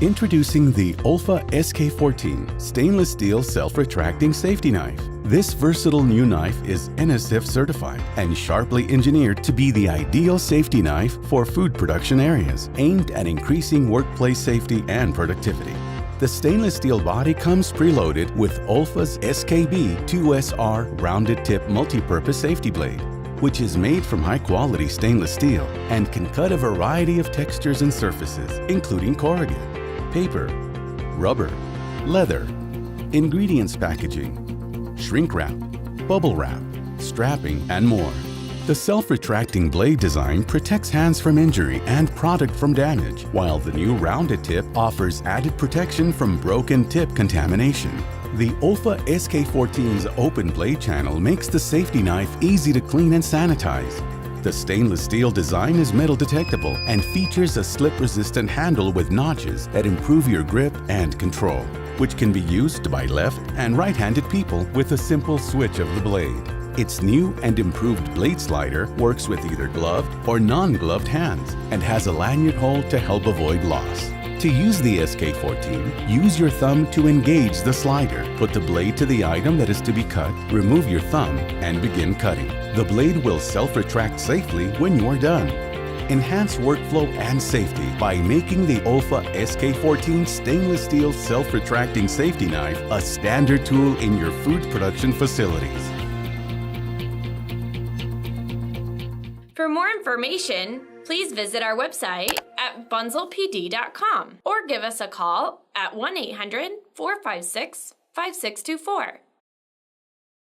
Introducing the OLFA SK-14 stainless steel self-retracting safety knife. This versatile new knife is NSF certified and sharply engineered to be the ideal safety knife for food production areas, aimed at increasing workplace safety and productivity. The stainless steel body comes preloaded with OLFA's SKB 2SR rounded tip multi-purpose safety blade, which is made from high-quality stainless steel and can cut a variety of textures and surfaces, including corrugate, paper, rubber, leather, ingredients packaging, shrink wrap, bubble wrap, strapping, and more. The self-retracting blade design protects hands from injury and product from damage, while the new rounded tip offers added protection from broken tip contamination. The OLFA SK-14's open blade channel makes the safety knife easy to clean and sanitize. The stainless steel design is metal detectable and features a slip-resistant handle with notches that improve your grip and control, which can be used by left and right-handed people with a simple switch of the blade. Its new and improved blade slider works with either gloved or non-gloved hands and has a lanyard hole to help avoid loss. To use the SK-14, use your thumb to engage the slider. Put the blade to the item that is to be cut, remove your thumb, and begin cutting. The blade will self-retract safely when you are done. Enhance workflow and safety by making the OLFA SK-14 stainless steel self-retracting safety knife a standard tool in your food production facilities. For more information, please visit our website at bunzlpd.com or give us a call at 1-800-456-5624.